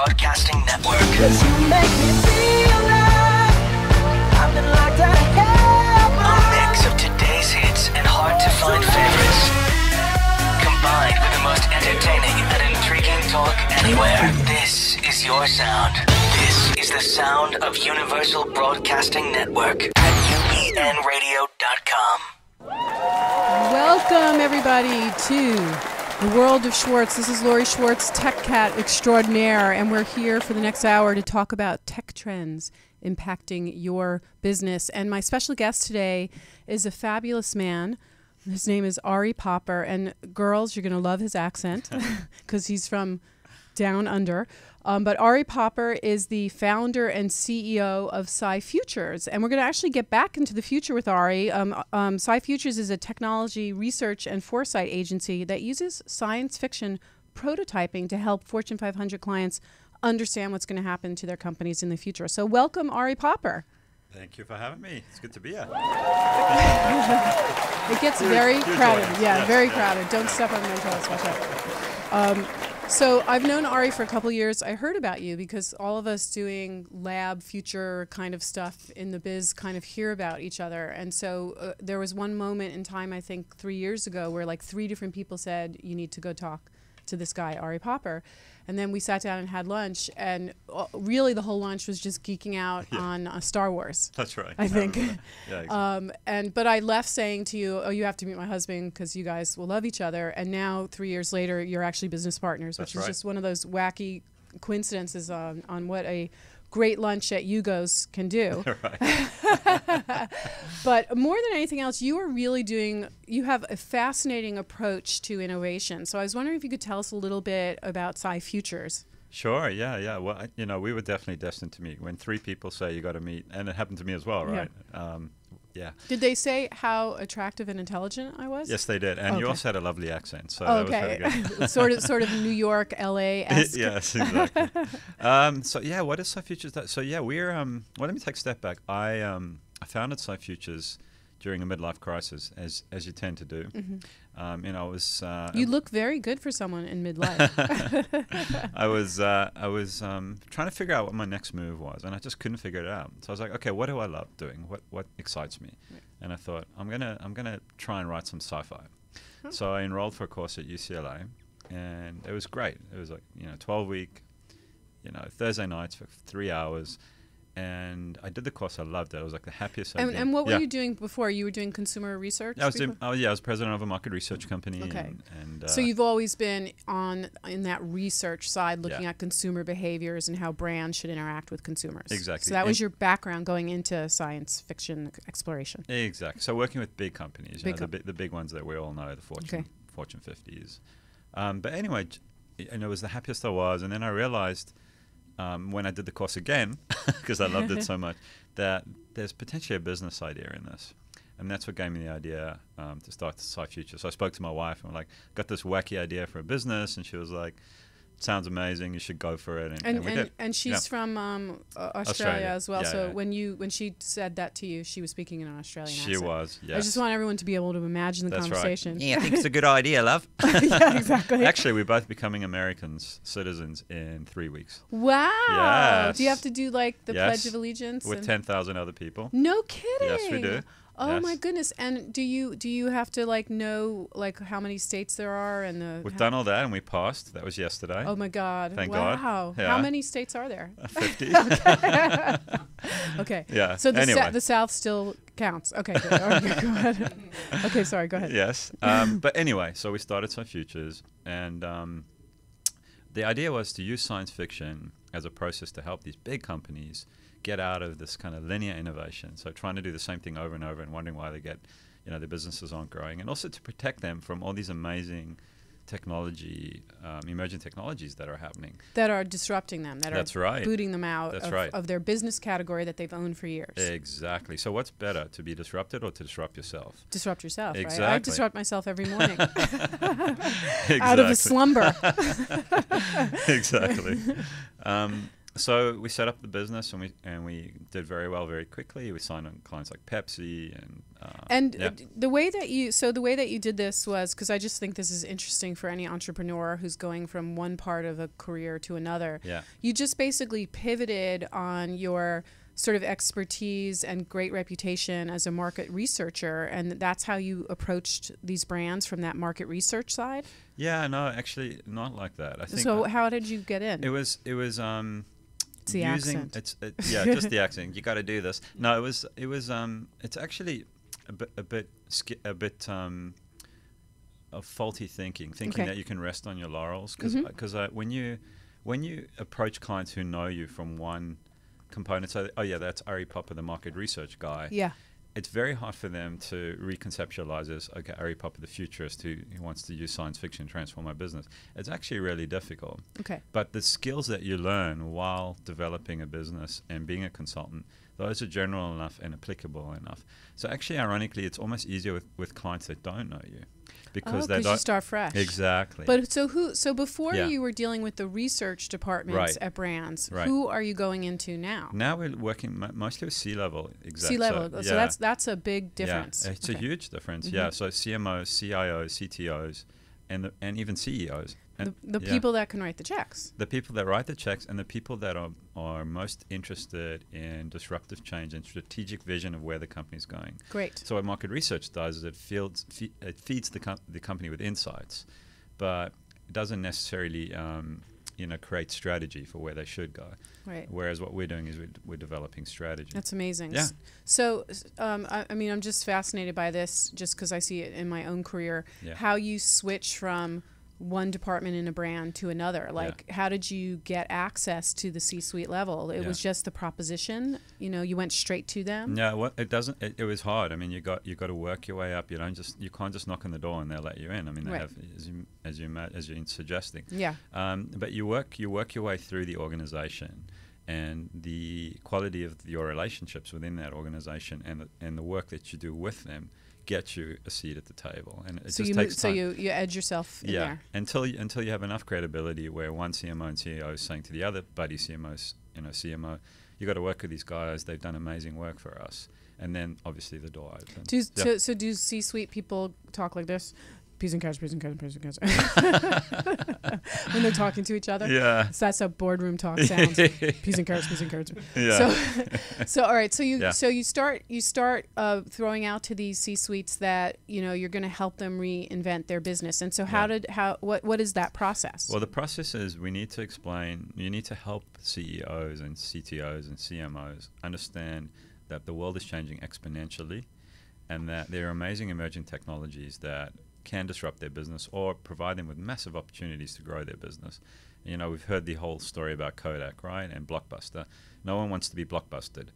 Broadcasting Network. 'Cause you make me feel like I've been locked out of hell. A mix of today's hits and hard-to-find favorites, combined with the most entertaining and intriguing talk anywhere. This is your sound. This is the sound of Universal Broadcasting Network at ubnradio.com. Welcome, everybody, to the world of Schwartz. This is Lori Schwartz, Tech Cat Extraordinaire, and we're here for the next hour to talk about tech trends impacting your business. And my special guest today is a fabulous man. His name is Ari Popper. And girls, you're going to love his accent because he's from down under. But Ari Popper is the founder and CEO of SciFutures. And we're going to actually get back into the future with Ari. SciFutures is a technology research and foresight agency that uses science fiction prototyping to help Fortune 500 clients understand what's going to happen to their companies in the future. So welcome, Ari Popper. Thank you for having me. It's good to be here. It gets very crowded. Yeah, very crowded. Don't step on my toes. Watch out. So I've known Ari for a couple of years. I heard about you because all of us doing lab future kind of stuff in the biz kind of hear about each other. And so there was one moment in time, I think 3 years ago, where like 3 different people said, you need to go talk to this guy, Ari Popper. And then we sat down and had lunch, and really the whole lunch was just geeking out on Star Wars. That's right. I think. Yeah, exactly. But I left saying to you, oh, you have to meet my husband because you guys will love each other. And now 3 years later, you're actually business partners, which is just one of those wacky coincidences on what a great lunch at Yugo's can do. But more than anything else, you have a fascinating approach to innovation. So I was wondering if you could tell us a little bit about SciFutures. Sure, yeah. Well, we were definitely destined to meet. When 3 people say you got to meet, and it happened to me as well, right? Yeah. Did they say how attractive and intelligent I was? Yes, they did. And you also had a lovely accent, so that was very good. sort of New York, LA-esque. Yes, exactly. So yeah, what is SciFutures? So yeah, we're well, let me take a step back. I founded SciFutures during a midlife crisis, as you tend to do. I was. You look very good for someone in midlife. I was trying to figure out what my next move was, and I just couldn't figure it out. So I was like, okay, what do I love doing? What excites me? Right. And I thought I'm gonna try and write some sci-fi. Huh. So I enrolled for a course at UCLA, and it was great. It was like 12-week, Thursday nights for 3 hours. And I did the course. I loved it. I was like the happiest I've been. And what were you doing before? You were doing consumer research? I was president of a market research company. Okay. So you've always been in that research side, looking at consumer behaviors and how brands should interact with consumers. Exactly. So that was your background going into science fiction exploration. Exactly. So working with big companies, the big ones that we all know, the Fortune 50s. But anyway, it was the happiest I was, and then I realized. When I did the course again, because I loved it so much, that there's potentially a business idea in this. And that's what gave me the idea to start SciFutures. So I spoke to my wife, and we're like, got this wacky idea for a business, and she was like, sounds amazing, you should go for it. And we did. And she's from Australia as well. So when she said that to you, she was speaking in an Australian accent. She was, yes. I just want everyone to be able to imagine the conversation. Right. Yeah, I think it's a good idea, love. Yeah, exactly. Actually, we're both becoming Americans, citizens in 3 weeks. Wow. Yes. Do you have to do like the Pledge of Allegiance? With 10,000 other people. No kidding. Yes, we do. Oh my goodness! And do you have to know how many states there are and We've done all that and we passed. That was yesterday. Oh my God! Thank God. Wow! Yeah. How many states are there? 50. Okay. Yeah. So the South still counts. Okay. Good. Okay, go ahead. Okay. Sorry. Go ahead. Yes. But anyway, so we started SciFutures, and the idea was to use science fiction as a process to help these big companies get out of this kind of linear innovation. So trying to do the same thing over and over and wondering why they get, their businesses aren't growing, and also to protect them from all these amazing technology, emerging technologies that are happening. That are disrupting them, That's right. booting them out of their business category that they've owned for years. Exactly. So what's better, to be disrupted or to disrupt yourself? Disrupt yourself, exactly. Right? I disrupt myself every morning. Exactly. Out of a slumber. Exactly. So we set up the business, and we did very well very quickly. We signed on clients like Pepsi the way that you did this was, because I just think this is interesting for any entrepreneur who's going from one part of a career to another. Yeah. You just basically pivoted on your sort of expertise and great reputation as a market researcher, and that's how you approached these brands from that market research side? Yeah, no, actually not like that. I think. So how did you get in? It was It's the accent. Just the accent. You got to do this. No, it was it's actually a bit of faulty thinking Okay. that you can rest on your laurels, Mm-hmm. because when you approach clients who know you from one component, so that's Ari Popper, the market research guy. Yeah. It's very hard for them to reconceptualize as, okay, Ari Popper, the futurist who wants to use science fiction to transform my business. It's actually really difficult. Okay. But the skills that you learn while developing a business and being a consultant, those are general enough and applicable enough. So actually, ironically, it's almost easier with clients that don't know you, because they don't you start fresh. Exactly. But so before Yeah. you were dealing with the research departments Right. at brands, Right. who are you going into now? Now we're working mostly with C-level execs. C-level. So yeah. that's a big difference. Yeah, it's Okay. a huge difference. Mhm. Yeah, so CMOs, CIOs, CTOs, and even CEOs. And The yeah, people that can write the checks. the people that write the checks, and the people that are most interested in disruptive change and strategic vision of where the company's going. Great. So what market research does is it feeds the company with insights, but it doesn't necessarily create strategy for where they should go. Right. Whereas what we're doing is we're developing strategy. That's amazing. Yeah. So, I mean, I'm just fascinated by this, just because I see it in my own career. Yeah. How you switch from one department in a brand to another. Like, how did you get access to the C-suite level? It was just the proposition. You went straight to them. Yeah, well, it doesn't. It was hard. I mean, you got to work your way up. You can't just knock on the door and they'll let you in. I mean, they Right. have, as you're suggesting. Yeah. But you work your way through the organization, and the quality of your relationships within that organization and the work that you do with them get you a seat at the table. And it So just takes so time. you edge yourself in there. Until you have enough credibility where one CMO and CEO is saying to the other buddy CMO, CMO, you got to work with these guys. They've done amazing work for us. And then obviously the door opens. So do C-suite people talk like this? Peas and carrots, peas and carrots, peas and carrots. When they're talking to each other? Yeah. So that's how boardroom talk sounds. Peas and carrots, peas and carrots. Yeah. So all right. So you Yeah. so you start throwing out to these C-suites that you're going to help them reinvent their business. And so what is that process? Well, the process is you need to help CEOs and CTOs and CMOs understand that the world is changing exponentially, and that there are amazing emerging technologies that can disrupt their business or provide them with massive opportunities to grow their business. We've heard the whole story about Kodak, right, and Blockbuster. No one wants to be blockbusted.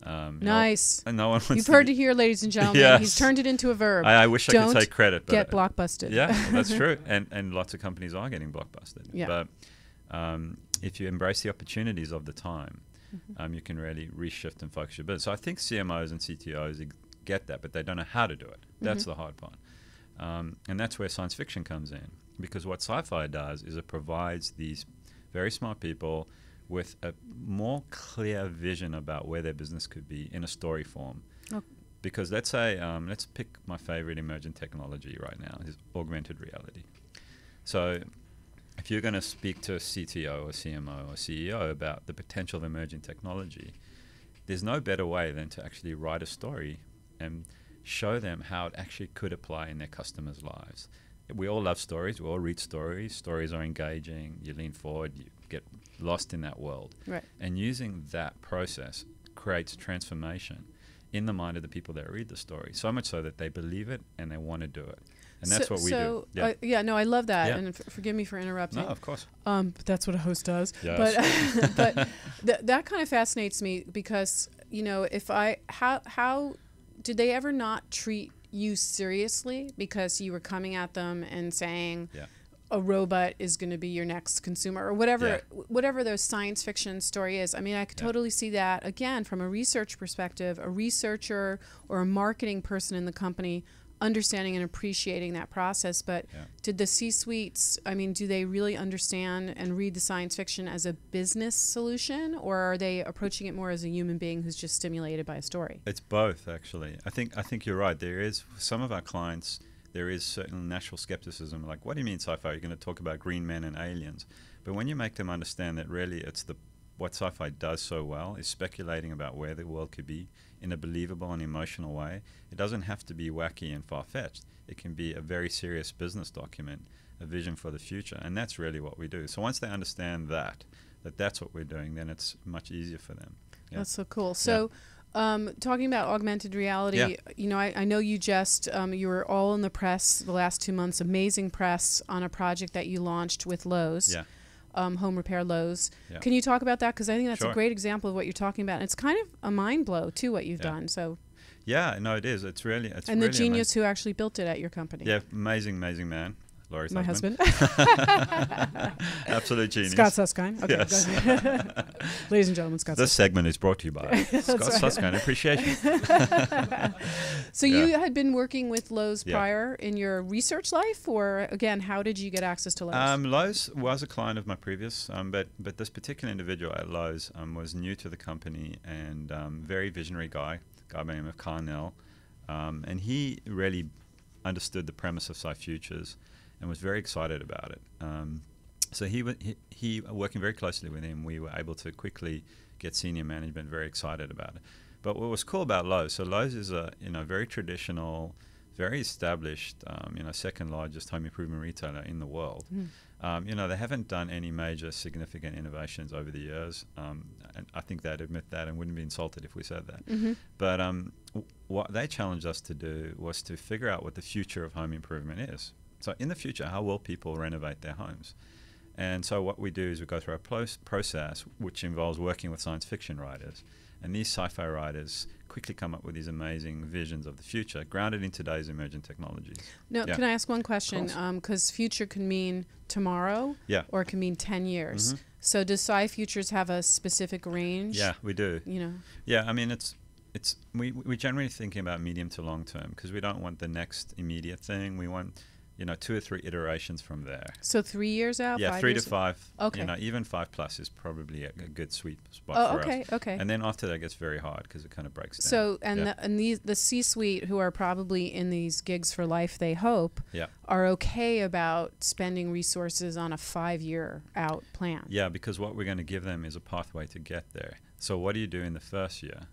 Nice. No one wants. You've heard it here, ladies and gentlemen. Yes. He's turned it into a verb. I wish I could take credit, but get blockbusted. Yeah, that's true. And lots of companies are getting blockbusted. Yeah. But if you embrace the opportunities of the time, you can really reshift and focus your business. So I think CMOs and CTOs get that, but they don't know how to do it. That's the hard part. And that's where science fiction comes in, because what sci-fi does is it provides these very smart people with a more clear vision about where their business could be in a story form. Oh. Because let's say, let's pick my favorite emergent technology right now, is augmented reality. So if you're going to speak to a CTO or CMO or CEO about the potential of emerging technology, there's no better way than to actually write a story and show them how it actually could apply in their customers' lives. We all love stories. We all read stories. Stories are engaging. You lean forward. You get lost in that world. Right. And using that process creates transformation in the mind of the people that read the story, so much so that they believe it and they want to do it. And that's what we do. No, I love that. Yeah. And forgive me for interrupting. No, of course. But that's what a host does. Yes. But that kind of fascinates me, because how did they ever not treat you seriously because you were coming at them and saying a robot is going to be your next consumer, or whatever their science fiction story is? I mean, I could totally see that, again, from a research perspective. A researcher or a marketing person in the company understanding and appreciating that process. But did the C-suites, I mean, do they really understand and read the science fiction as a business solution, or are they approaching it more as a human being who's just stimulated by a story? It's both, actually. I think you're right. There is, some of our clients, there is certain natural skepticism, like, what do you mean sci-fi? You're going to talk about green men and aliens. But when you make them understand that really it's what sci-fi does so well is speculating about where the world could be in a believable and emotional way. It doesn't have to be wacky and far-fetched. It can be a very serious business document, a vision for the future, and that's really what we do. So once they understand that's what we're doing, then it's much easier for them. Yeah. That's so cool. So talking about augmented reality, you know, I know you just, you were all in the press the last 2 months, amazing press on a project that you launched with Lowe's. Yeah. Home repair Lowe's. Yeah. Can you talk about that? Because I think that's a great example of what you're talking about. And it's kind of a mind blow too, what you've done. So. Yeah, no, it is. It's really, and really the genius who actually built it at your company. Yeah, amazing man. Laurie's my husband. Absolute genius. Scott Susskind. Okay, yes. Ladies and gentlemen, Scott Susskind. This segment is brought to you by Scott Susskind Appreciation. So you had been working with Lowe's prior in your research life, or again, how did you get access to Lowe's? Lowe's was a client of my previous, but this particular individual at Lowe's was new to the company and very visionary guy by the name of Carnell, and he really understood the premise of SciFutures and was very excited about it. So he working very closely with him, we were able to quickly get senior management very excited about it. But what was cool about Lowe's, so Lowe's is a very traditional, very established, second largest home improvement retailer in the world. They haven't done any major significant innovations over the years, and I think they'd admit that and wouldn't be insulted if we said that. But what they challenged us to do was to figure out what the future of home improvement is. So in the future, how will people renovate their homes? And so what we do is we go through a process which involves working with science fiction writers. And these sci-fi writers quickly come up with these amazing visions of the future, grounded in today's emerging technologies. Now, can I ask one question? Because future can mean tomorrow, or it can mean 10 years. So does SciFutures have a specific range? Yeah, we do. Yeah, I mean, we're generally thinking about medium to long term because we don't want the next immediate thing. We want 2 or 3 iterations from there. So 3 years out? Yeah, 5 3 years? to 5. Okay. Even 5+ is probably a good sweet spot for us. Okay. And then after that, it gets very hard because it kind of breaks down. So, the C-suite who are probably in these gigs for life, they hope, are okay about spending resources on a 5-year out plan. Yeah, because what we're going to give them is a pathway to get there. So what do you do in the first year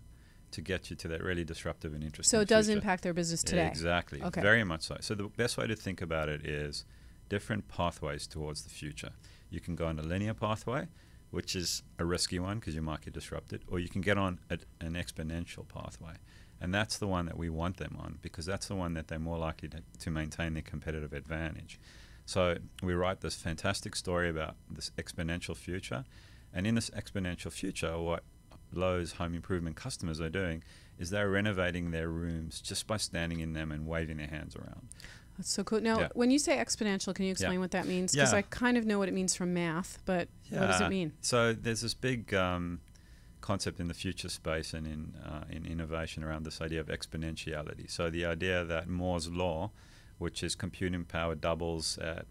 to get you to that really disruptive and interesting So it does future? Impact their business today. Exactly. Okay. Very much so. So the best way to think about it is different pathways towards the future. You can go on a linear pathway, which is a risky one because you might get disrupted, or you can get on an exponential pathway. And that's the one that we want them on because that's the one that they're more likely to maintain their competitive advantage. So we write this fantastic story about this exponential future. And in this exponential future, what Lowe's home improvement customers are doing is they're renovating their rooms just by standing in them and waving their hands around. That's so cool. Now, when you say exponential, can you explain what that means? Because I kind of know what it means from math, but what does it mean? So there's this big concept in the future space and in innovation around this idea of exponentiality. So the idea that Moore's law, which is computing power doubles at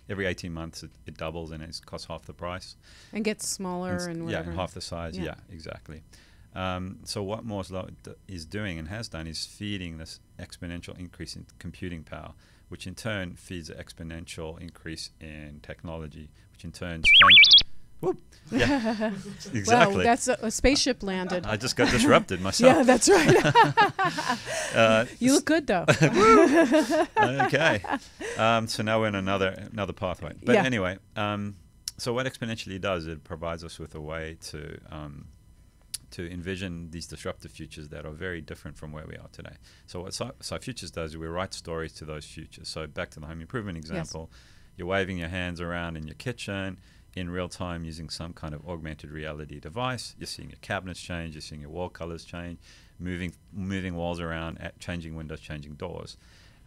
every 18 months it doubles and it costs half the price. And gets smaller and whatever. Yeah, half the size. Yeah, exactly. So what Moore's law is doing and has done is feeding this exponential increase in computing power, which in turn feeds an exponential increase in technology, which in turn changes. Whoop. Yeah, exactly. Wow, that's a spaceship landed. I just got disrupted myself. Yeah, that's right. You look good though. Okay. So now we're in another pathway. But anyway, so what exponentially does, it provides us with a way to envision these disruptive futures that are very different from where we are today. So what SciFutures does is we write stories to those futures. So back to the home improvement example, you're waving your hands around in your kitchen in real time using some kind of augmented reality device. You're seeing your cabinets change, you're seeing your wall colors change, moving walls around, changing windows, changing doors.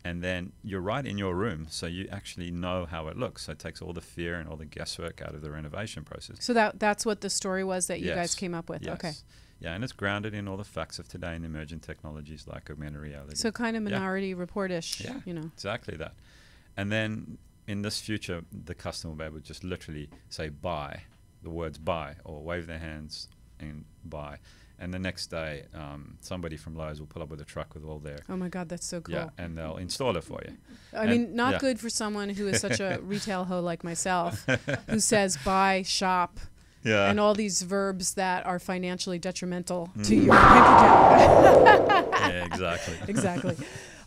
And then you're right in your room, so you actually know how it looks. So it takes all the fear and all the guesswork out of the renovation process. So that's what the story was that you guys came up with. Yes. Okay. Yeah, and it's grounded in all the facts of today and emerging technologies like augmented reality. So kind of Minority Report-ish, Yeah, you know. exactly that. And then in this future, the customer will be able to just literally say buy, the words buy, or wave their hands and buy. And the next day, somebody from Lowe's will pull up with a truck with all their... Oh my God, that's so cool. Yeah, and they'll install it for you. I mean, not good for someone who is such a retail hoe like myself, who says buy, shop, and all these verbs that are financially detrimental to your bank account. Yeah, exactly. Exactly.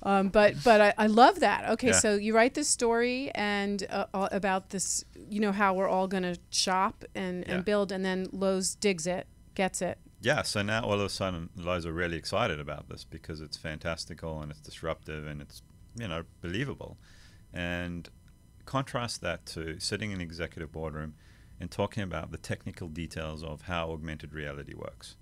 But I love that. Okay, so you write this story and about this, you know, how we're all going to shop and build, and then Lowe's digs it, gets it. Yeah, so now all of a sudden Lowe's are really excited about this because it's fantastical and it's disruptive and it's, you know, believable. And contrast that to sitting in an executive boardroom and talking about the technical details of how augmented reality works.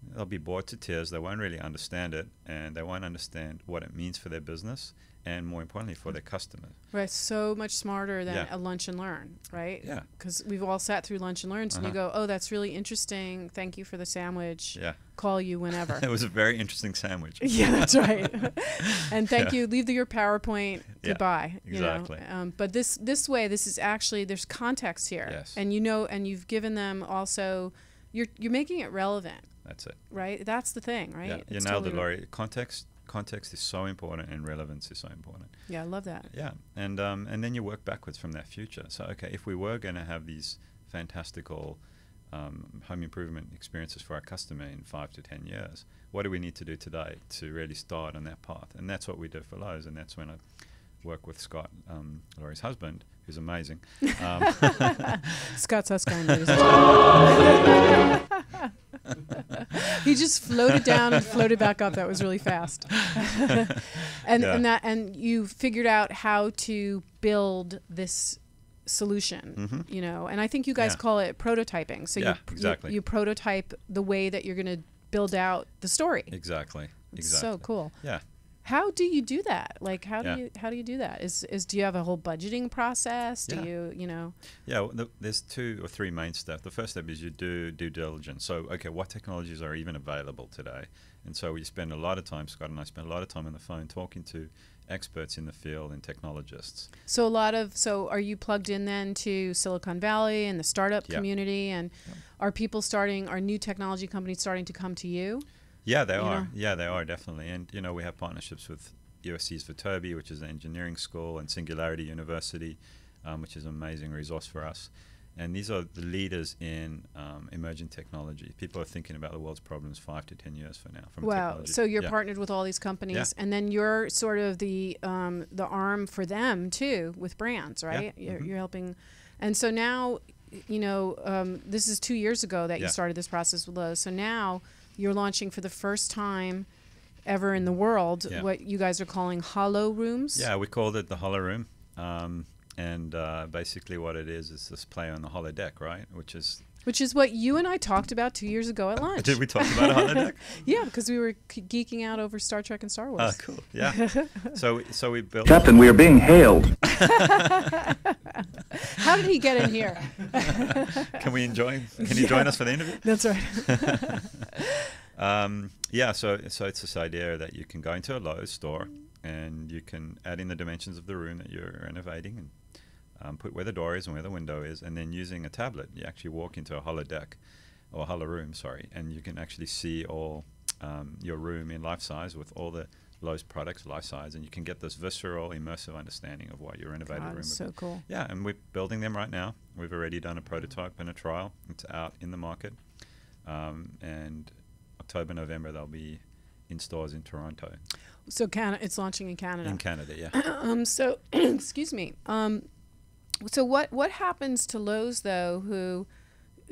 They'll be bored to tears, they won't really understand it, and they won't understand what it means for their business and, more importantly, for their customers. Right, so much smarter than a lunch and learn, right? Yeah. Because we've all sat through lunch and learns, and you go, oh, that's really interesting, thank you for the sandwich, Yeah. call you whenever. It was a very interesting sandwich. Yeah, that's right. And thank you, leave your PowerPoint, goodbye. Exactly. You know? But this way, this is actually, there's context here. Yes. And you know, and you've given them also, you're making it relevant. That's it. Right? That's the thing, right? Yeah, you nailed it, Laurie. Context is so important, and relevance is so important. Yeah, I love that. Yeah, and then you work backwards from that future. So, okay, if we were going to have these fantastical home improvement experiences for our customer in 5 to 10 years, what do we need to do today to really start on that path? And that's what we did for Lowe's, and that's when I work with Scott, Laurie's husband, who's amazing. Scott Suskind, ladies and gentlemen. He just floated down and floated back up. That was really fast. And you figured out how to build this solution, you know. And I think you guys call it prototyping. So you prototype the way that you're going to build out the story. Exactly. So cool. Yeah. How do you do that? Like, how do you do that? Do you have a whole budgeting process? Do you know? Yeah, well, there's 2 or 3 main steps. The first step is you do due diligence. So, okay, what technologies are even available today? And so we spend a lot of time, Scott and I spend a lot of time on the phone talking to experts in the field and technologists. So are you plugged in then to Silicon Valley and the startup community? And are new technology companies starting to come to you? Yeah, they are. Yeah, they are, definitely. And, you know, we have partnerships with USC's Viterbi, which is an engineering school, and Singularity University, which is an amazing resource for us. And these are the leaders in emerging technology. People are thinking about the world's problems 5 to 10 years from now. Technology. So you're partnered with all these companies, and then you're sort of the arm for them, too, with brands, right? You're helping. And so now, you know, this is 2 years ago that you started this process with Lowe's. So now you're launching for the first time ever in the world what you guys are calling hollow rooms. Yeah, we called it the hollow room. And basically what it is this play on the holodeck, right? Which is what you and I talked about 2 years ago at lunch. Did we talk about a holodeck? Yeah, because we were geeking out over Star Trek and Star Wars. Oh, cool. Yeah. So we built... Captain, we are being hailed. How did he get in here? Can you join us for the interview? That's right. So it's this idea that you can go into a Lowe's store and you can add in the dimensions of the room that you're renovating and put where the door is and where the window is, and then using a tablet, you actually walk into a holodeck, or hollow room, and you can actually see all your room in life size with all the Lowe's products life size, and you can get this visceral, immersive understanding of what your renovated room is. So cool. Yeah, and we're building them right now. We've already done a prototype and a trial. It's out in the market, and October, November, they'll be in stores in Toronto. So it's launching in Canada. In Canada, yeah. So, excuse me. So what happens to Lowe's though?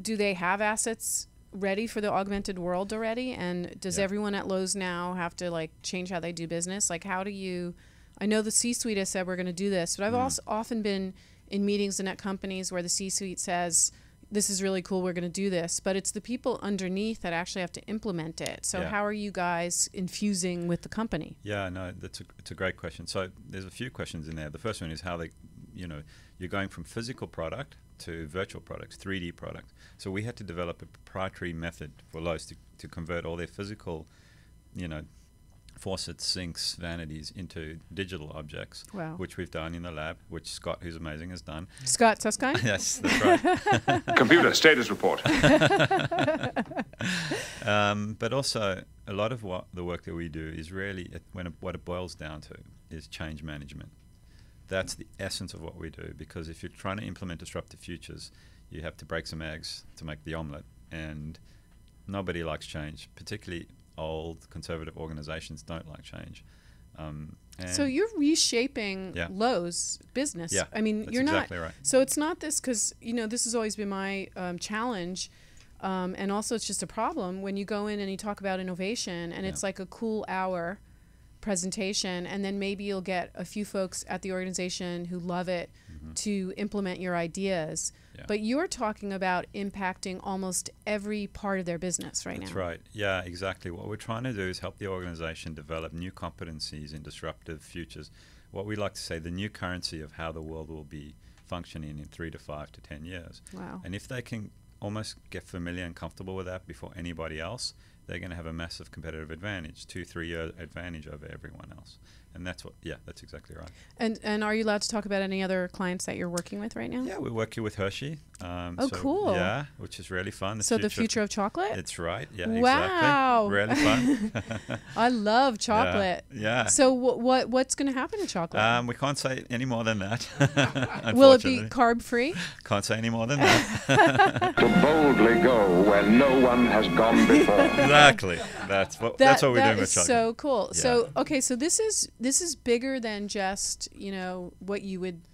Do they have assets ready for the augmented world already? And does everyone at Lowe's now have to like change how they do business? Like, how do you? I know the C-suite has said we're going to do this, but I've also often been in meetings and at companies where the C-suite says, this is really cool, we're going to do this, but it's the people underneath that actually have to implement it. So how are you guys infusing with the company? Yeah, no, it's a great question. So there's a few questions in there. The first one is how you're going from physical product to virtual products, 3D products. So we had to develop a proprietary method for Lowe's to convert all their physical, faucets, sinks, vanities into digital objects, wow. which we've done in the lab, which Scott, who's amazing, has done. Scott Suskind? Yes, that's right. Computer, status report. But also, a lot of the work that we do is really, what it boils down to is change management. That's the essence of what we do, because if you're trying to implement disruptive futures, you have to break some eggs to make the omelette, and nobody likes change, particularly old conservative organizations don't like change. So you're reshaping Lowe's business. Yeah, I mean, that's you're exactly not. Right. So it's not this, because this has always been my challenge, and also it's just a problem when you go in and you talk about innovation, and it's like a cool hour presentation, and then maybe you'll get a few folks at the organization who love it to implement your ideas. Yeah. But you're talking about impacting almost every part of their business right now. That's right. Yeah, exactly. What we're trying to do is help the organization develop new competencies in disruptive futures. What we like to say, the new currency of how the world will be functioning in 3 to 5 to 10 years. Wow. And if they can almost get familiar and comfortable with that before anybody else, they're going to have a massive competitive advantage, 2-3 year advantage over everyone else. And that's that's exactly right. And are you allowed to talk about any other clients that you're working with right now? Yeah, we're working with Hershey. Cool. Yeah, which is really fun. The future of chocolate? That's right. Yeah, wow. Exactly. Really fun. I love chocolate. Yeah. So what's going to happen to chocolate? We can't say any more than that. Will it be carb free? Can't say any more than that. To boldly go where no one has gone before. Exactly. That's what we're doing with chocolate. That is so cool. Yeah. So so this is bigger than just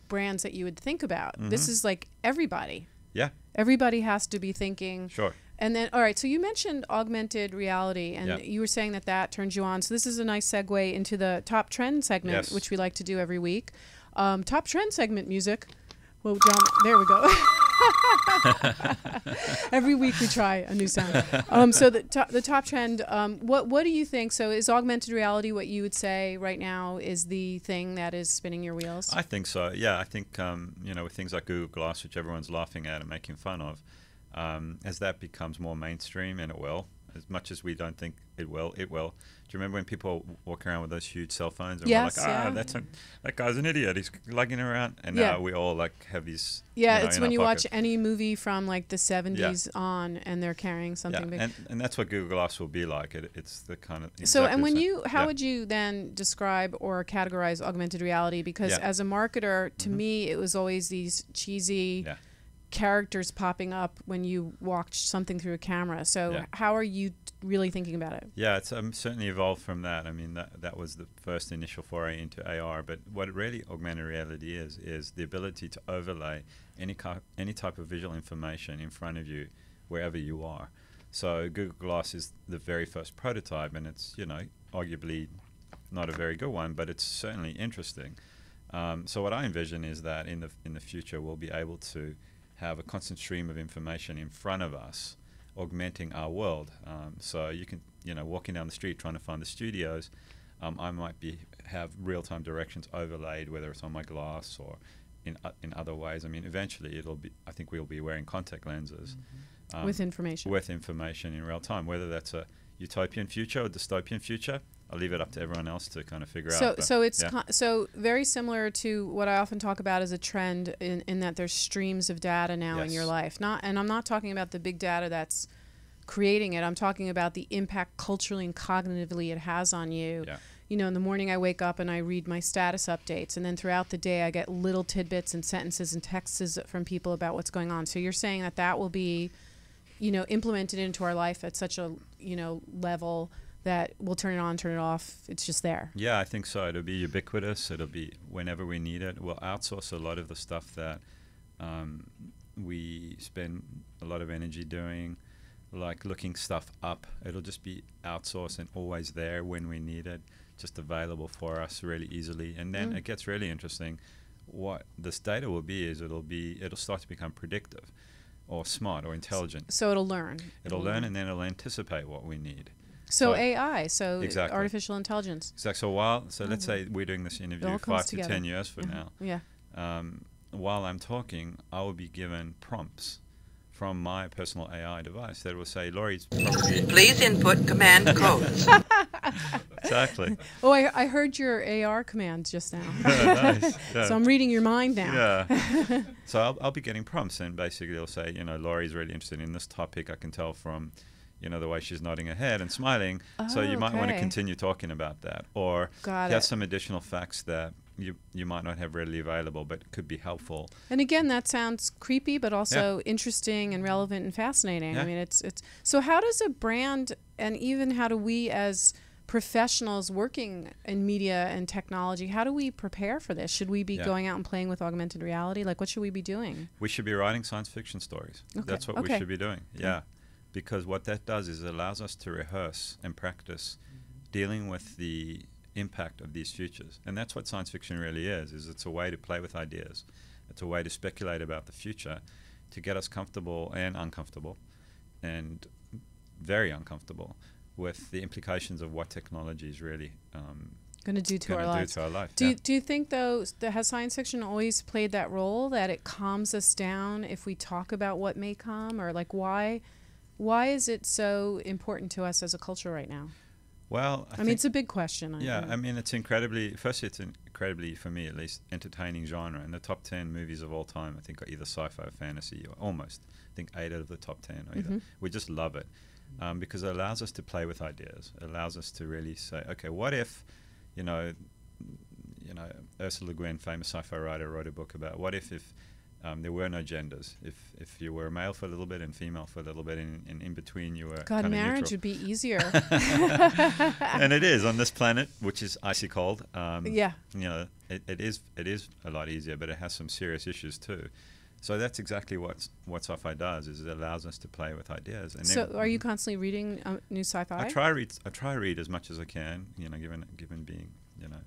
brands that you would think about. This is like everybody. Yeah. Everybody has to be thinking. Sure. And then, all right, so you mentioned augmented reality, and you were saying that turns you on. So this is a nice segue into the top trend segment, which we like to do every week. Top trend segment music. Well, John, there we go. Every week we try a new sound. So the top trend, what do you think? So is augmented reality what you would say right now is the thing that is spinning your wheels? I think so. Yeah, I think with things like Google Glass, which everyone's laughing at and making fun of, as that becomes more mainstream, and it will, as much as we don't think it will, it will. Do you remember when people walk around with those huge cell phones and we're like, that guy's an idiot, he's lugging around, and now we all have these. Yeah, it's when you watch any movie from like the 70s on, and they're carrying something big. And that's what Google Glass will be like. It's the kind of. So, and when how would you then describe or categorize augmented reality? Because as a marketer, to me, it was always these cheesy characters popping up when you watch something through a camera. So how are you really thinking about it? Yeah, it's certainly evolved from that. I mean, that was the first initial foray into AR, but what really augmented reality is the ability to overlay any type of visual information in front of you wherever you are. So Google Glass is the very first prototype, and it's arguably not a very good one, but it's certainly interesting. So what I envision is that in the future we'll be able to have a constant stream of information in front of us, augmenting our world. So you can, walking down the street trying to find the studios, I might have real-time directions overlaid, whether it's on my glass or in other ways. I mean, eventually I think we'll be wearing contact lenses. With information. With information in real time, whether that's a utopian future or dystopian future, I'll leave it up to everyone else to kind of figure out. So it's so very similar to what I often talk about as a trend in that there's streams of data now in your life. And I'm not talking about the big data that's creating it. I'm talking about the impact culturally and cognitively it has on you. Yeah. In the morning I wake up and I read my status updates, and then throughout the day I get little tidbits and sentences and texts from people about what's going on. So you're saying that will be, implemented into our life at such a, level that we'll turn it on, turn it off. It's just there. Yeah, I think so. It'll be ubiquitous. It'll be whenever we need it. We'll outsource a lot of the stuff that we spend a lot of energy doing, like looking stuff up. It'll just be outsourced and always there when we need it, just available for us really easily. And then it gets really interesting. What this data will be is it'll start to become predictive or smart or intelligent. So it'll learn. It'll learn, and then it'll anticipate what we need. So AI, exactly. Artificial intelligence. Exactly. So let's say we're doing this interview 5 to 10 years from now. Yeah. while I'm talking, I will be given prompts from my personal AI device that will say, Laurie's probably... Please input command codes. Exactly. Oh, I heard your AR command just now. Nice. Yeah. So I'm reading your mind now. Yeah. So I'll be getting prompts, and basically it'll say, Laurie's really interested in this topic. I can tell from, the way she's nodding her head and smiling. So you might want to continue talking about that. Or have some additional facts that you might not have readily available, but could be helpful. And again, that sounds creepy, but also interesting and relevant and fascinating. Yeah. I mean, it's so how does a brand, and even how do we as professionals working in media and technology, how do we prepare for this? Should we be going out and playing with augmented reality? Like, what should we be doing? We should be writing science fiction stories. Okay. That's what we should be doing. Yeah. Because what that does is it allows us to rehearse and practice dealing with the impact of these futures. And that's what science fiction really is it's a way to play with ideas. It's a way to speculate about the future to get us comfortable and uncomfortable, and very uncomfortable with the implications of what technology is really going to do to our lives. Life. Do you think, though, that has science fiction always played that role, that it calms us down if we talk about what may come? Or like, why is it so important to us as a culture right now? Well, I mean, it's a big question. I mean, it's incredibly, for me at least, entertaining genre. And the top 10 movies of all time, I think, are either sci-fi or fantasy, or almost. I think 8 out of the top 10 are either. We just love it because it allows us to play with ideas. It allows us to really say, okay, what if, Ursula Le Guin, famous sci-fi writer, wrote a book about what if there were no genders. If you were male for a little bit and female for a little bit, and in between you were God, marriage neutral. would be easier. And it is on this planet, which is icy cold. Yeah. It is a lot easier, but it has some serious issues too. So that's exactly what sci-fi does. Is it allows us to play with ideas. And so, are you constantly reading new sci-fi? I try to read as much as I can. Given being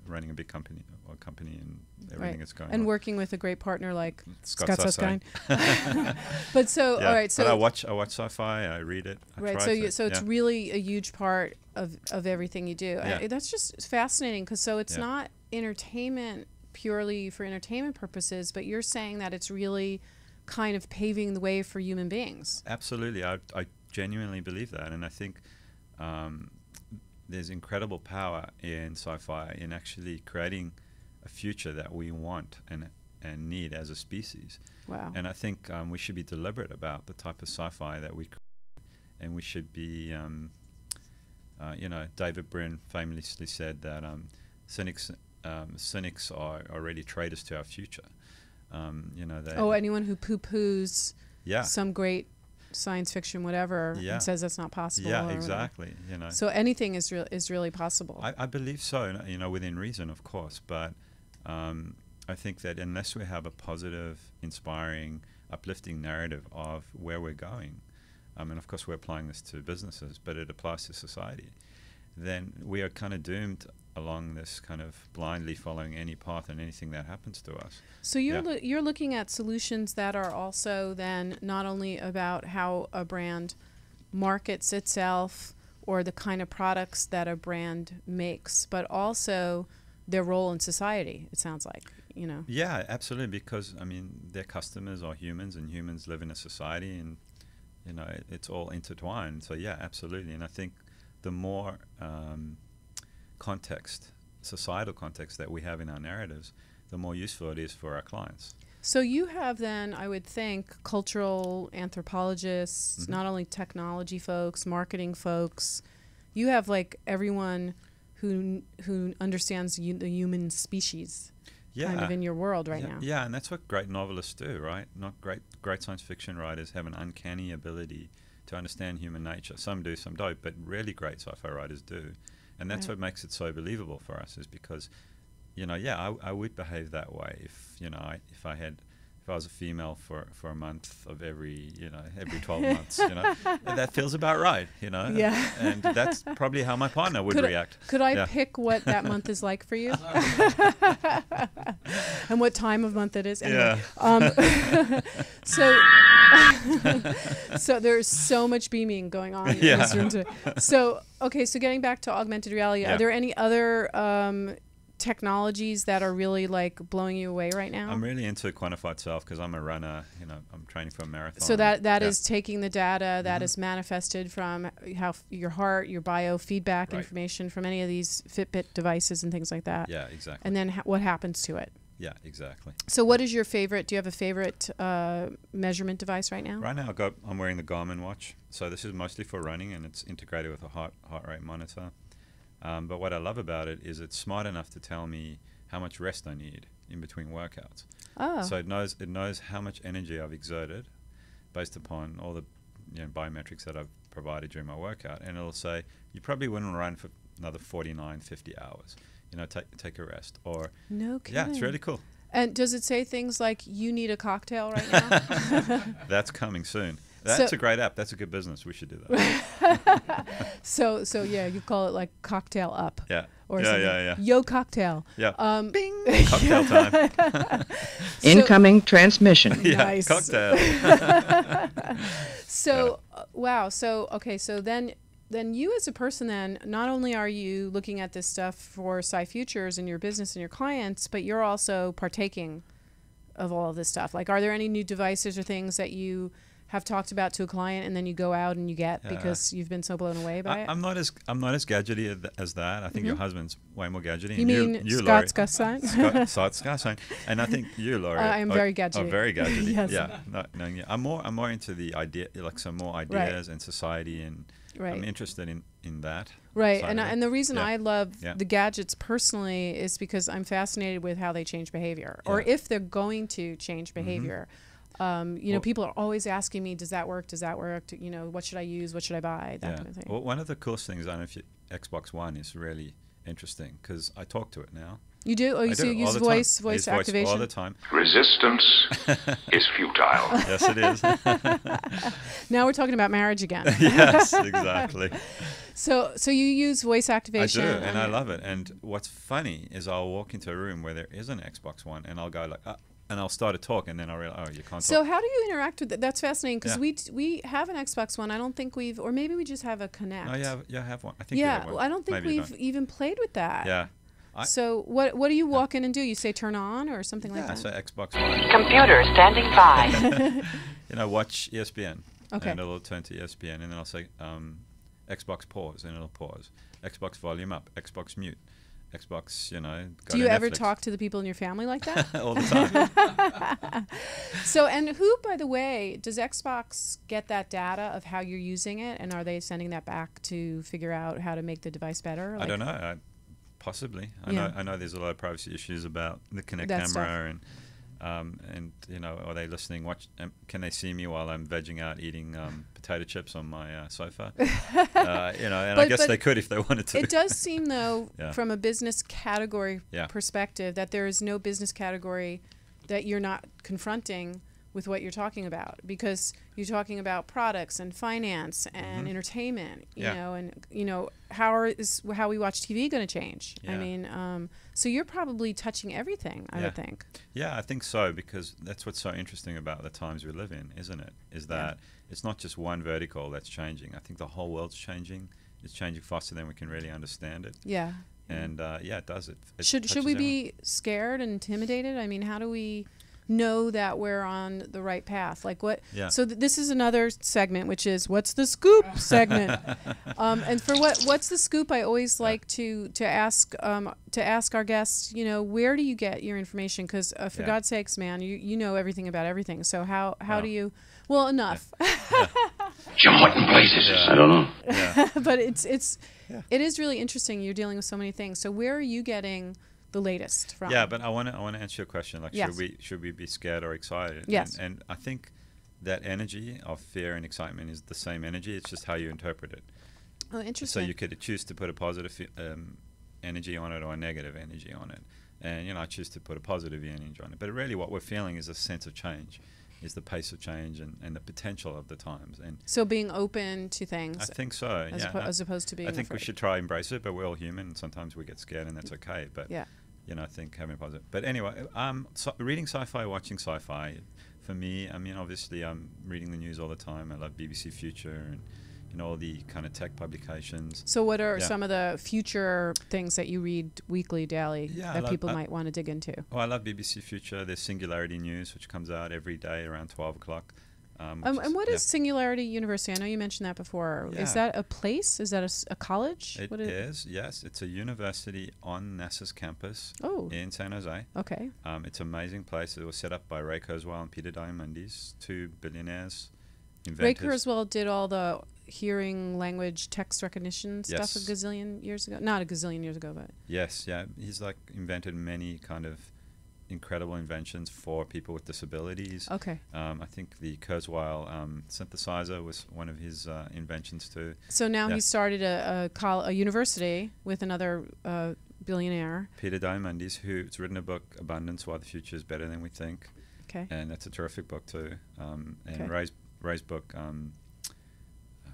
running a big company and everything that's going on. And working with a great partner like Scott Susskind. But so, all right. So but I watch sci-fi. I read it. It's really a huge part of everything you do. Yeah. That's just fascinating because it's not entertainment purely for entertainment purposes, but you're saying that it's really kind of paving the way for human beings. Absolutely. I genuinely believe that, and I think there's incredible power in sci-fi in actually creating a future that we want and need as a species. Wow. And I think we should be deliberate about the type of sci-fi that we create, and we should be, David Brin famously said that cynics are already traitors to our future. Anyone who poo-poos some great science fiction, whatever, and says that's not possible. Yeah, exactly. So anything is really possible. I believe so. Within reason, of course. But I think that unless we have a positive, inspiring, uplifting narrative of where we're going, and of course we're applying this to businesses, but it applies to society, then we are kind of doomed along this kind of blindly following any path and anything that happens to us. So you're looking at solutions that are also then not only about how a brand markets itself or the kind of products that a brand makes, but also their role in society, it sounds like, Yeah, absolutely, because, their customers are humans, and humans live in a society, and, it's all intertwined. So, yeah, absolutely. And I think the more societal context that we have in our narratives, the more useful it is for our clients. So you have then, I would think, cultural anthropologists, not only technology folks, marketing folks. You have like everyone who understands the human species kind of in your world right now. Yeah, and that's what great novelists do, right? Not great science fiction writers have an uncanny ability to understand human nature. Some do, some don't, but really great sci-fi writers do. And that's what makes it so believable for us, is because, I would behave that way if I was a female for a month of every 12 months, that feels about right, Yeah. And that's probably how my partner would react. Could I pick what that month is like for you? And what time of month it is? Anyway, so there's so much beaming going on in this room today. So getting back to augmented reality, are there any other technologies that are really like blowing you away right now? I'm really into quantified self because I'm a runner. You know, I'm training for a marathon. So that is taking the data that is manifested from how your heart, your biofeedback information from any of these Fitbit devices and things like that. Yeah, exactly. And then what happens to it? Yeah, exactly. So what is your favorite? Do you have a favorite measurement device right now? Right now, I'm wearing the Garmin watch. So this is mostly for running, and it's integrated with a heart rate monitor. But what I love about it is it's smart enough to tell me how much rest I need in between workouts. Oh. So it knows how much energy I've exerted based upon all the biometrics that I've provided during my workout, and it'll say you probably wouldn't run for another 49, 50 hours. You know, take a rest. Or no kidding. Yeah, it's really cool. And does it say things like you need a cocktail right now? That's coming soon. That's a great app. That's a good business. We should do that. So yeah, you call it like cocktail up. Yeah. Or yeah. Yo cocktail. Yeah. Bing. Cocktail time. Incoming transmission. Yeah. Nice. Cocktail. So wow. So okay. So then you as a person, then not only are you looking at this stuff for SciFutures and your business and your clients, but you're also partaking of all of this stuff. Like, are there any new devices or things that you have talked about to a client and then you go out and you get because you've been so blown away by it? I'm not as gadgety as that. I think your husband's way more gadgety. You mean Scott Gusstein? Scott Gusstein. And I think you, Laurie, I am very gadgety. Oh, very gadgety. Yes. Yeah. Yeah. I'm more into the idea, like some more ideas and society, and I'm interested in that. Right. And the reason I love Yeah. the gadgets personally is because I'm fascinated with how they change behavior, or if they're going to change behavior. You know, people are always asking me, does that work? Does that work? You know, what should I use? What should I buy? That kind of thing. Well, one of the coolest things, I don't know if Xbox One is really interesting because I talk to it now. You do? Oh, you use voice activation? All the time. Resistance is futile. Yes, it is. Now we're talking about marriage again. Yes, exactly. So you use voice activation. I do, and I love it. And what's funny is I'll walk into a room where there is an Xbox One, and I'll go like, and I'll start to talk, and then I'll realize, you can't So talk. how do you interact with that? That's fascinating because we have an Xbox One. I don't think or maybe we just have a Connect. No, I have one. I think you have one. I don't think Maybe we've even played with that. Yeah. So what do you walk in and do? You say turn on or something like that? Yeah, so Xbox One. Computer standing by. Watch ESPN. Okay. And it'll turn to ESPN, and then I'll say Xbox pause, and it'll pause. Xbox volume up. Xbox mute. Xbox, go Do you to ever Netflix. talk to the people in your family like that? All the time. So, and who, by the way, does Xbox get that data of how you're using it, and are they sending that back to figure out how to make the device better? I don't know. Possibly. I know there's a lot of privacy issues about the Kinect That camera and are they listening? Can they see me while I'm vegging out eating potato chips on my sofa? And I guess they could if they wanted to. It does seem, though, from a business category perspective, that there is no business category that you're not confronting with what you're talking about, because you're talking about products and finance and entertainment, you know, and how we watch TV going to change? I mean, so you're probably touching everything, I would think. Yeah, I think so, because that's what's so interesting about the times we live in, isn't it? Is that it's not just one vertical that's changing. I think the whole world's changing. It's changing faster than we can really understand it. Yeah. And it does. It should we be scared and intimidated? I mean, how do we know that we're on the right path? Like what? Yeah. So this is another segment, which is what's the scoop segment. And for what's the scoop, I always like to ask our guests, where do you get your information? Because for God's sakes, man, you know everything about everything. So how do you? Well, enough. Jim, what in blazes? I don't know. Yeah. But it is really interesting. You're dealing with so many things. So where are you getting the latest from? Yeah, but I want to answer your question. Like, yes. should we be scared or excited? Yes. And I think that energy of fear and excitement is the same energy. It's just how you interpret it. Oh, interesting. So you could choose to put a positive energy on it or a negative energy on it. And I choose to put a positive energy on it. But really, what we're feeling is a sense of change. Is the pace of change and the potential of the times. And so being open to things. I think so. As opposed to being I think afraid. we should try and embrace it, but we're all human, and sometimes we get scared, and that's okay. But I think having positive. But anyway, reading sci-fi, watching sci-fi, for me, I mean, obviously, I'm reading the news all the time. I love BBC Future, and all the kind of tech publications. So what are some of the future things that you read weekly, daily, Yeah, that people might want to dig into? Oh, I love BBC Future. There's Singularity News, which comes out every day around 12 o'clock. And what is Singularity University? I know you mentioned that before. Yeah. Is that a place? Is that a college? It is, yes. It's a university on NASA's campus in San Jose. Okay. It's an amazing place. It was set up by Ray Kurzweil and Peter Diamandis, two billionaires, inventors. Ray Kurzweil did all the hearing language text recognition stuff a gazillion years ago. Not a gazillion years ago, but... Yes, yeah. He's like invented many kind of incredible inventions for people with disabilities. Okay. I think the Kurzweil synthesizer was one of his inventions too. So now he started a university with another billionaire. Peter Diamandis, who's written a book, Abundance, Why the Future is Better Than We Think. Okay. And that's a terrific book too. And Ray's book,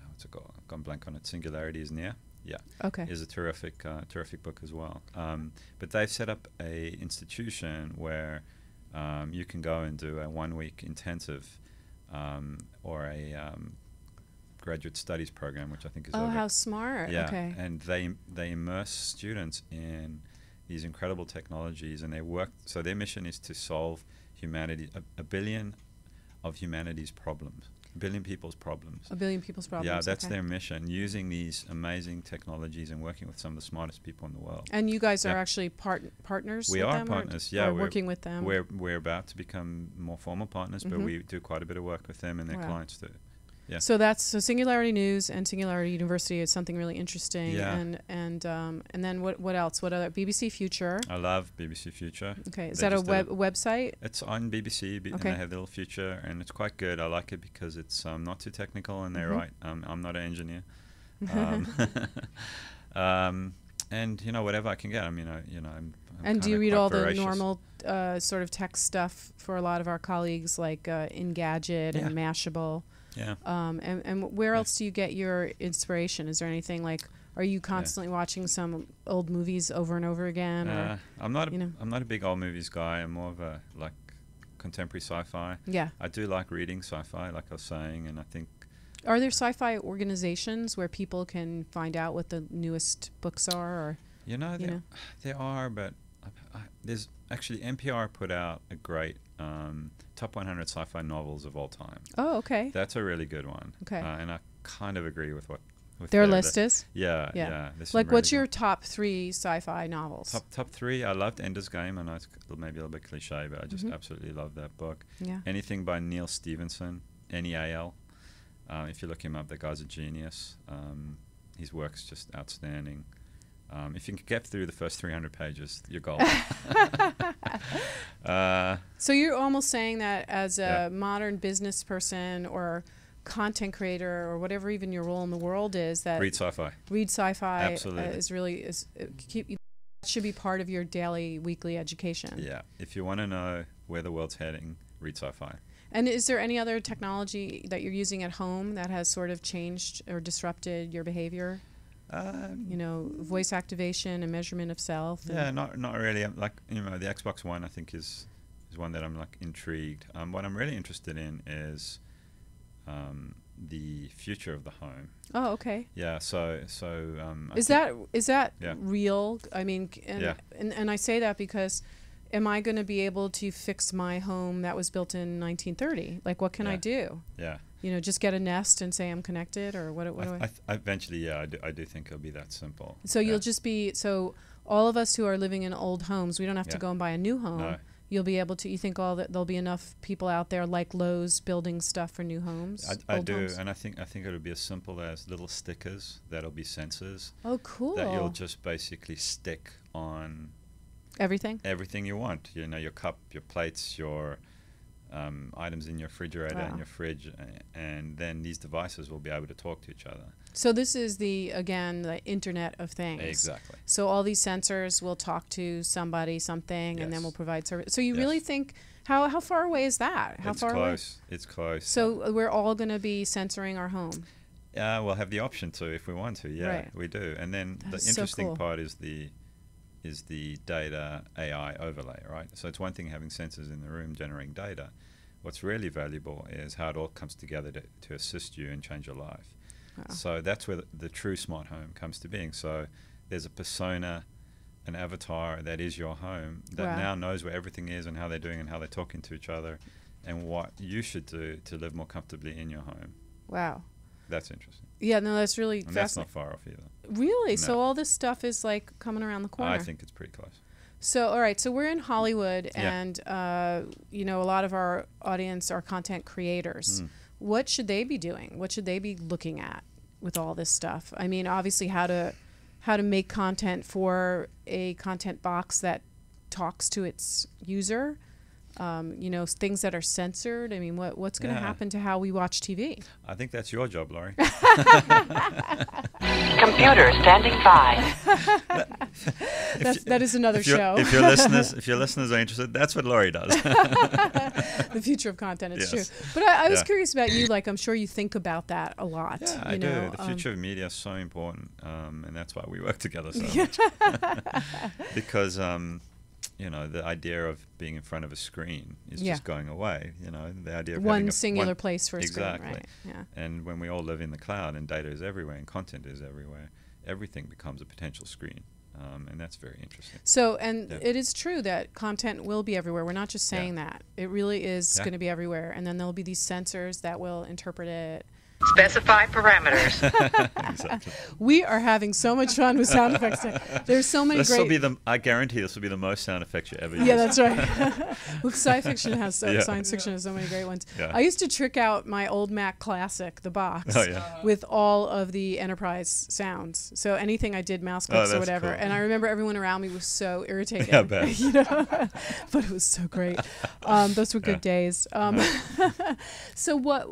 what's it called? I've gone blank on it. Singularity is Near. Yeah. Okay. Is a terrific book as well. But they've set up a institution where you can go and do a 1-week intensive or a graduate studies program, which I think is how smart. Yeah. Okay. And they immerse students in these incredible technologies, and they work. So their mission is to solve a billion of humanity's problems. A billion people's problems. A billion people's problems. Yeah, that's their mission, using these amazing technologies and working with some of the smartest people in the world. And you guys are actually partners we with are them? Partners, or we're working with them? We're about to become more formal partners, but we do quite a bit of work with them and their clients too. Yeah. So Singularity News and Singularity University is something really interesting. Yeah. And then what else? What other? BBC Future. I love BBC Future. Okay. Is that a website? It's on BBC, and they have a little Future, and it's quite good. I like it because it's not too technical, and they're right. I'm not an engineer. And whatever I can get. I'm and do you read all the normal sort of tech stuff for a lot of our colleagues, like Engadget and Mashable? Yeah. And where else do you get your inspiration? Is there anything like? Are you constantly watching some old movies over and over again? Or, I'm not a big old movies guy. I'm more of a contemporary sci-fi. Yeah. I do like reading sci-fi, like I was saying, and I think. Are there sci-fi organizations where people can find out what the newest books are? Or there are, but there's actually NPR put out a great top 100 sci-fi novels of all time. Oh, okay. That's a really good one. Okay. And I kind of agree with what their list is. Yeah. Like, what's your top 3 sci-fi novels? Top 3. I loved Ender's Game. I know it's maybe a little bit cliche, but I just absolutely love that book. Yeah. Anything by Neil Stephenson, Neal. If you look him up, that guy's a genius. His work's just outstanding. If you can get through the first 300 pages, you're golden. So you're almost saying that as a modern business person or content creator or whatever even your role in the world is, that read sci-fi. Read sci-fi Absolutely. should be part of your daily, weekly education. Yeah. If you want to know where the world's heading, read sci-fi. And is there any other technology that you're using at home that has sort of changed or disrupted your behavior? Voice activation and measurement of self. Yeah, not really. The Xbox One I think is one that I'm intrigued. What I'm really interested in is the future of the home. Oh, okay. Yeah. So is that real? I mean, and I say that because. Am I going to be able to fix my home that was built in 1930? Like, what can I do? Yeah. Just get a Nest and say I'm connected, or what do I? Eventually, I do think it'll be that simple. So you'll just be all of us who are living in old homes, we don't have to go and buy a new home. No. You'll be able to. You think there'll be enough people out there like Lowe's building stuff for new homes? I do, homes? And I think it'll be as simple as little stickers that'll be sensors. Oh, cool. That you'll just basically stick on. Everything you want. Your cup, your plates, your items in your refrigerator and your fridge, and then these devices will be able to talk to each other. So this is the Internet of Things. Exactly. So all these sensors will talk to something, and then we'll provide service. So you really think, how far away is that? How far away? It's close. So we're all going to be censoring our home? We'll have the option to if we want to. Yeah, right. We do. And then the interesting part is the data AI overlay, right? So it's one thing having sensors in the room generating data. What's really valuable is how it all comes together to assist you and change your life. So that's where the true smart home comes to being. So there's a persona, an avatar that is your home that now knows where everything is and how they're doing and how they're talking to each other and what you should do to live more comfortably in your home. Wow. That's interesting. Yeah, no, that's really And fascinating. that's not far off either. Really? No. So all this stuff is like coming around the corner. I think it's pretty close. So, all right. So we're in Hollywood, and you know, a lot of our audience are content creators. What should they be doing? What should they be looking at with all this stuff? I mean, obviously, how to make content for a content box that talks to its user. You know, things that are censored. I mean, what's going to happen to how we watch TV? I think that's your job, Laurie. Computer standing by. That is another show. If your listeners are interested, that's what Laurie does. The future of content, it's true. But I was curious about you. Like, I'm sure you think about that a lot. Yeah, I do. The future of media is so important, and that's why we work together so much. Because you know, the idea of being in front of a screen is just going away. You know, the idea of having one singular place for a screen, right? Yeah. And when we all live in the cloud and data is everywhere and content is everywhere, everything becomes a potential screen. And that's very interesting. So, and it is true that content will be everywhere. We're not just saying that. It really is going to be everywhere. And then there'll be these sensors that will interpret it. Specify parameters. Exactly. We are having so much fun with sound effects. There's so many great... I guarantee this will be the most sound effects you ever use. Yeah, that's right. Well, science fiction has so many great ones. Yeah. I used to trick out my old Mac Classic, the box, with all of the enterprise sounds. So anything I did, mouse clicks or whatever. Cool. And I remember everyone around me was so irritated. Yeah, I bet. You know? But it was so great. Those were good days. So what?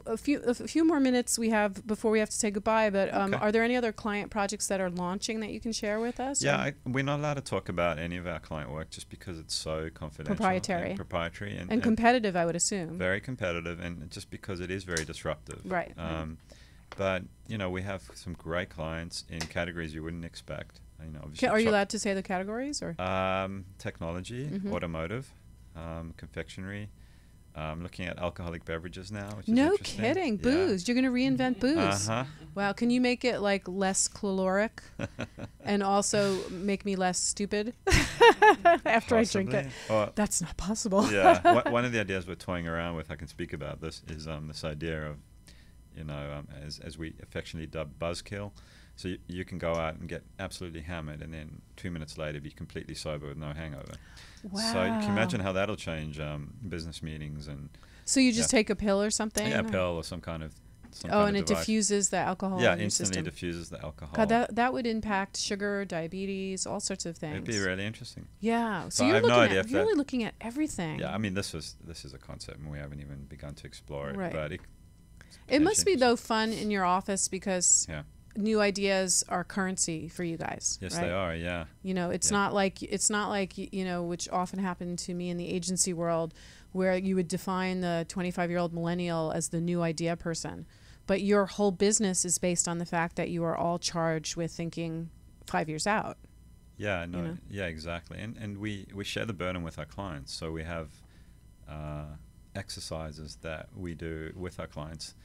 A few more minutes we have before we have to say goodbye. But are there any other client projects that are launching that you can share with us? Yeah, we're not allowed to talk about any of our client work just because it's so confidential, proprietary, and competitive. I would assume very competitive, and just because it is very disruptive. Right. But you know, we have some great clients in categories you wouldn't expect. You know, are you allowed to say the categories or? Technology, automotive, confectionery. Looking at alcoholic beverages now, which is no interesting. Kidding. Booze. You're going to reinvent booze. Wow. Can you make it like less caloric and also make me less stupid after I drink it? That's not possible. Yeah. One of the ideas we're toying around with, I can speak about this, is this idea of, you know, as we affectionately dub buzzkill. So you can go out and get absolutely hammered and then 2 minutes later be completely sober with no hangover. Wow. So you can imagine how that'll change business meetings. And so you just take a pill or something? Yeah, a pill or some kind of and it diffuses the alcohol Yeah, in your instantly system. diffuses the alcohol. God, that would impact sugar, diabetes, all sorts of things. It'd be really interesting. Yeah. So I you're have no idea really looking at everything. Yeah, I mean, this is a concept, and we haven't even begun to explore it. Right. But it must be, though, fun in your office because new ideas are currency for you guys. Yes, right? they are. Yeah. You know, it's not like you know, which often happened to me in the agency world, where you would define the 25-year-old millennial as the new idea person, but your whole business is based on the fact that you are all charged with thinking 5 years out. Yeah. No. You know? Yeah. Exactly. And we share the burden with our clients, so we have exercises that we do with our clients.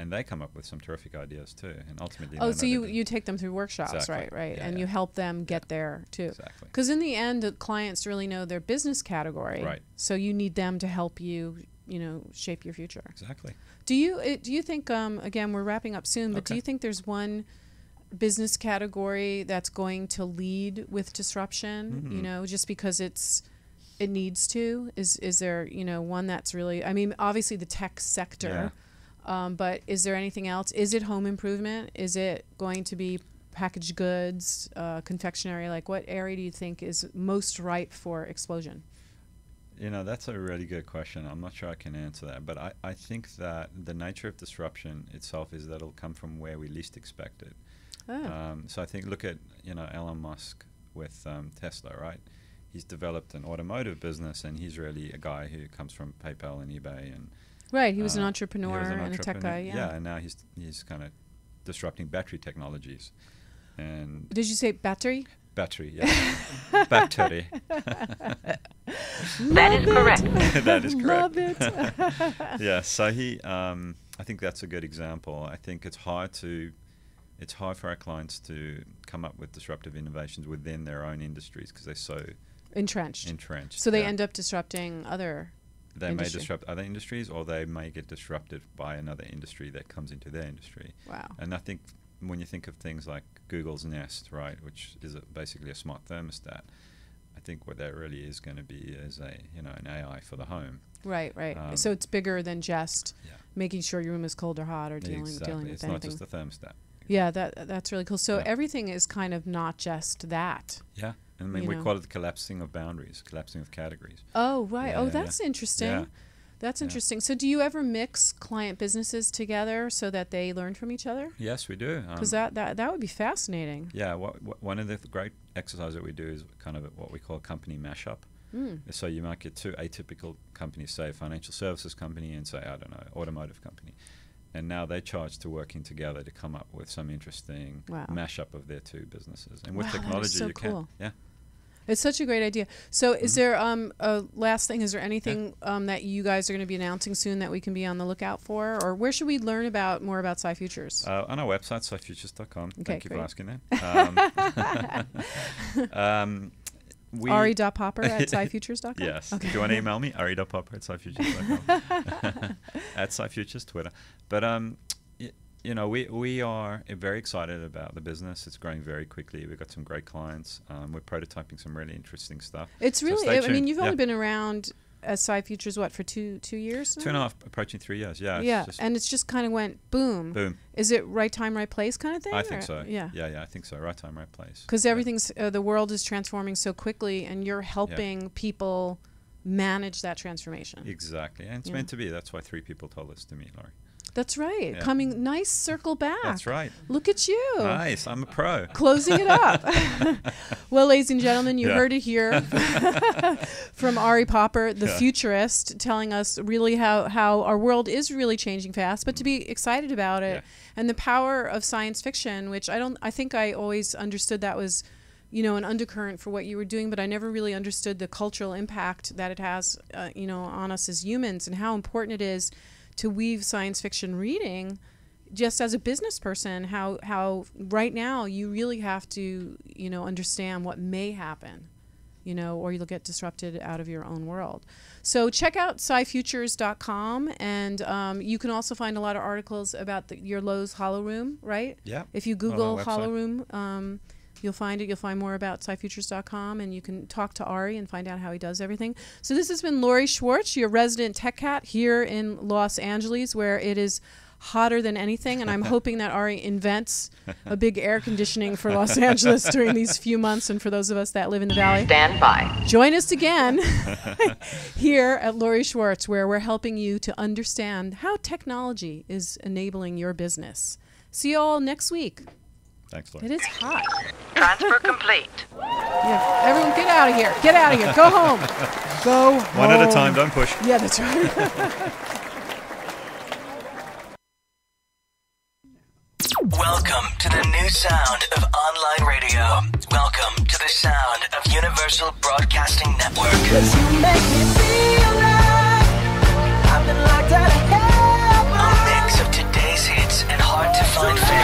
And they come up with some terrific ideas too, and ultimately. So you take them through workshops, exactly. right? Yeah, and you help them get there too. Exactly. Because in the end, the clients really know their business category, right? So you need them to help you, you know, shape your future. Exactly. Do you think? Again, we're wrapping up soon, but do you think there's one business category that's going to lead with disruption? You know, just because it needs to. Is there, you know, one that's really? I mean, obviously the tech sector. Yeah. But is there anything else? Is it home improvement? Is it going to be packaged goods, confectionery? Like, what area do you think is most ripe for explosion? You know, that's a really good question. I'm not sure I can answer that, but I think that the nature of disruption itself is that it'll come from where we least expect it. So I think, look at, you know, Elon Musk with Tesla, right? He's developed an automotive business, and he's really a guy who comes from PayPal and eBay and. Right, he was an entrepreneur and a tech guy. Yeah, and now he's kind of disrupting battery technologies. And did you say battery? Battery, yeah. Battery. That is correct. That is correct. Love it. Yeah, so he I think that's a good example. I think it's hard for our clients to come up with disruptive innovations within their own industries because they're so entrenched. So they end up disrupting other. They may disrupt other industries, or they may get disrupted by another industry that comes into their industry. Wow. And I think when you think of things like Google's Nest, right, which is basically a smart thermostat, I think what that really is going to be is an AI for the home. Right. So it's bigger than just making sure your room is cold or hot or dealing with anything. It's not just a thermostat. Yeah, that's really cool. So everything is kind of not just that. Yeah. I mean, we call it the collapsing of boundaries, collapsing of categories. Oh, right. That's interesting. Yeah. That's interesting. So do you ever mix client businesses together so that they learn from each other? Yes, we do. Because that would be fascinating. Yeah. One of the great exercises that we do is kind of what we call a company mashup. So you might get two atypical companies, say a financial services company and say, I don't know, automotive company. And now they charge to working together to come up with some interesting mashup of their two businesses. And with technology, you can. Yeah. It's such a great idea. So is there, a last thing, is there anything that you guys are going to be announcing soon that we can be on the lookout for? Or where should we learn more about SciFutures? On our website, SciFutures.com. Okay, Thank you for asking that. Ari Popper at SciFutures.com? Yes. Okay. If you want to email me, Ari.Popper at SciFutures.com. At SciFutures, Twitter. But, we are very excited about the business. It's growing very quickly. We've got some great clients. We're prototyping some really interesting stuff. It's really, I mean, you've only been around as SciFutures, for 2 years now? 2.5, approaching 3 years, yeah. Yeah, and it's just kind of went boom. Boom. Is it right time, right place kind of thing? I think so. Yeah, I think so. Right time, right place. Because everything's, the world is transforming so quickly, and you're helping people manage that transformation. Exactly, and it's meant to be. That's why 3 people told us to meet, Laurie. That's right. Yeah. Coming, nice circle back. That's right. Look at you. Nice. I'm a pro. Closing it up. Well, ladies and gentlemen, you heard it here from Ari Popper, the futurist, telling us really how our world is really changing fast, but to be excited about it and the power of science fiction, which I think I always understood that was, an undercurrent for what you were doing, but I never really understood the cultural impact that it has, on us as humans, and how important it is to weave science fiction reading just as a business person, how right now you really have to, understand what may happen, or you'll get disrupted out of your own world. So check out SciFutures.com, and you can also find a lot of articles about your Lowe's Hollow Room, right? Yeah. If you Google Hollow Room, you'll find it. You'll find more about SciFutures.com, and you can talk to Ari and find out how he does everything. So this has been Laurie Schwartz, your resident tech cat here in Los Angeles, where it is hotter than anything, and I'm hoping that Ari invents a big air conditioning for Los Angeles during these few months, and for those of us that live in the Valley. Stand by. Join us again here at Laurie Schwartz, where we're helping you to understand how technology is enabling your business. See you all next week. Thanks, Laurie. It is hot. Transfer complete. Yeah, everyone get out of here. Get out of here. Go home. Go home. One at a time, don't push. Yeah, that's right. Welcome to the new sound of online radio. Welcome to the sound of Universal Broadcasting Network. 'Cause you make me feel like I've been locked out of hell. A mix of today's hits and hard to find favorites.